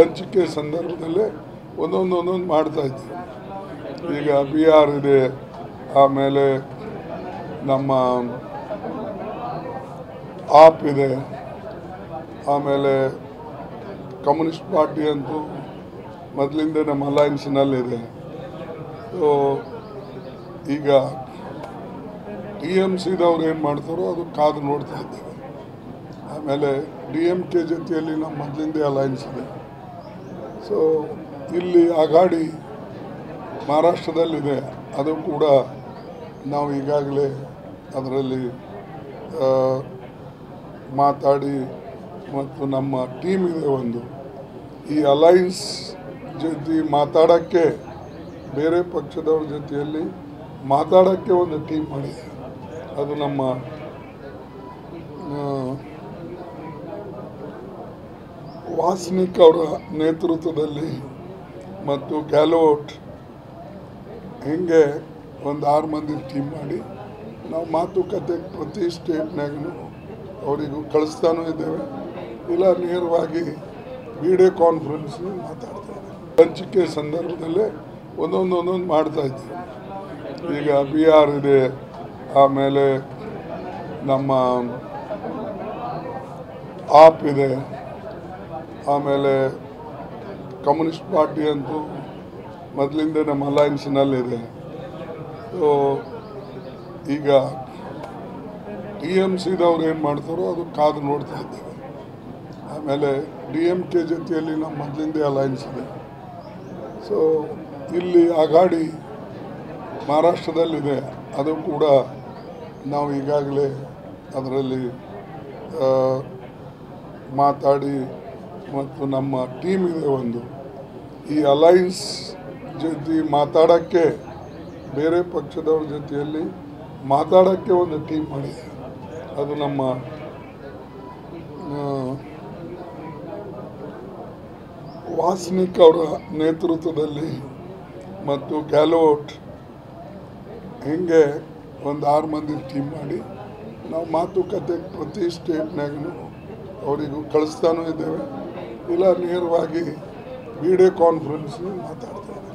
ಹಂಚಿಕೆ ಸಂದರ್ಭದಲ್ಲೇ ಒಂದೊಂದು ಮಾಡ್ತಾ ಇದ್ದೀವಿ. ಈಗ ಬಿಹಾರ್ ಇದೆ, ಆಮೇಲೆ ನಮ್ಮ ಆಪ್ ಇದೆ, ಆಮೇಲೆ ಕಮ್ಯುನಿಸ್ಟ್ ಪಾರ್ಟಿ ಅಂತೂ ಮೊದಲಿಂದ ನಮ್ಮ ಅಲಯನ್ಸ್ನಲ್ಲಿದೆ. ಸೊ ಈಗ TMCದವ್ರು ಏನು ಮಾಡ್ತಾರೋ ಅದು ಕಾದು ನೋಡ್ತಾ ಇದ್ದೇವೆ. ಆಮೇಲೆ DMK ಜೊತೆಯಲ್ಲಿ ನಮ್ಮ ಮೊದಲಿಂದ ಅಲಯನ್ಸ್ ಇದೆ. ಸೊ ಇಲ್ಲಿ ಆಘಾಡಿ ಮಹಾರಾಷ್ಟ್ರದಲ್ಲಿದೆ, ಅದು ಕೂಡ ನಾವು ಈಗಾಗಲೇ ಅದರಲ್ಲಿ ಮಾತಾಡಿ ಮತ್ತು ನಮ್ಮ ಟೀಮ್ ಇದೆ ಒಂದು. ಈ ಅಲಯನ್ಸ್ ಜೊತೆ ಮಾತಾಡೋಕ್ಕೆ ಬೇರೆ ಪಕ್ಷದವ್ರ ಜೊತೆಯಲ್ಲಿ ಮಾತಾಡೋಕ್ಕೆ ಒಂದು ಟೀಮ್ ಮಾಡಿದೆ. ಅದು ನಮ್ಮ ವಾಸ್ನಿಕ್ ಅವರ ನೇತೃತ್ವದಲ್ಲಿ ಮತ್ತು ಗ್ಯಾಲೋಟ್ ಹಿಂಗೆ ಒಂದು 6 ಮಂದಿ ಟೀಮ್ ಮಾಡಿ ನಾವು ಮಾತುಕತೆ ಪ್ರತಿ ಸ್ಟೇಟ್ನಾಗೂ ಅವರಿಗೂ ಕಳಿಸ್ತಾನೂ ಇದ್ದೇವೆ, ಇಲ್ಲ ನೇರವಾಗಿ ವಿಡಿಯೋ ಕಾನ್ಫರೆನ್ಸ್ ಮಾತಾಡ್ತಾ ಇದ್ದೇವೆ. ಹಂಚಿಕೆ ಸಂದರ್ಭದಲ್ಲೇ ಒಂದೊಂದು ಮಾಡ್ತಾ ಇದ್ದೀವಿ. ಈಗ ಬಿಹಾರ್ ಇದೆ, ಆಮೇಲೆ ನಮ್ಮ ಆಪ್ ಇದೆ, ಆಮೇಲೆ ಕಮ್ಯುನಿಸ್ಟ್ ಪಾರ್ಟಿ ಅಂತೂ ಮೊದಲಿಂದ ನಮ್ಮ ಅಲಯನ್ಸ್ನಲ್ಲಿದೆ. ಸೊ ಈಗ TMCದವ್ರು ಏನು ಮಾಡ್ತಾರೋ ಅದು ಕಾದು ನೋಡ್ತಾ ಇದ್ದೇವೆ. ಆಮೇಲೆ DMK ಜೊತೆಯಲ್ಲಿ ನಮ್ಮ ಮೊದಲಿಂದ ಅಲಯನ್ಸ್ ಇದೆ. ಸೊ ಇಲ್ಲಿ ಆಘಾಡಿ ಮಹಾರಾಷ್ಟ್ರದಲ್ಲಿದೆ, ಅದು ಕೂಡ ನಾವು ಈಗಾಗಲೇ ಅದರಲ್ಲಿ ಮಾತಾಡಿ ಮತ್ತು ನಮ್ಮ ಟೀಮ್ ಇದೆ ಒಂದು. ಈ ಅಲಯನ್ಸ್ ಜೊತೆ ಮಾತಾಡೋಕ್ಕೆ ಬೇರೆ ಪಕ್ಷದವ್ರ ಜೊತೆಯಲ್ಲಿ ಮಾತಾಡೋಕ್ಕೆ ಒಂದು ಟೀಮ್ ಮಾಡಿದೆ. ಅದು ನಮ್ಮ ವಾಸ್ನಿಕ್ ಅವರ ನೇತೃತ್ವದಲ್ಲಿ ಮತ್ತು ಗ್ಯಾಲೋಟ್ ಹಿಂಗೆ ಒಂದು 6 ಮಂದಿ ಟೀಮ್ ಮಾಡಿ ನಾವು ಮಾತುಕತೆ ಪ್ರತಿ ಸ್ಟೇಟ್ನಾಗೂ ಅವರಿಗೂ ಕಳಿಸ್ತಾನೂ ಇದ್ದೇವೆ, ಇಲ್ಲ ನೇರವಾಗಿ ವಿಡಿಯೋ ಕಾನ್ಫರೆನ್ಸ್ ಮಾತಾಡ್ತಾ ಇದ್ದೇವೆ.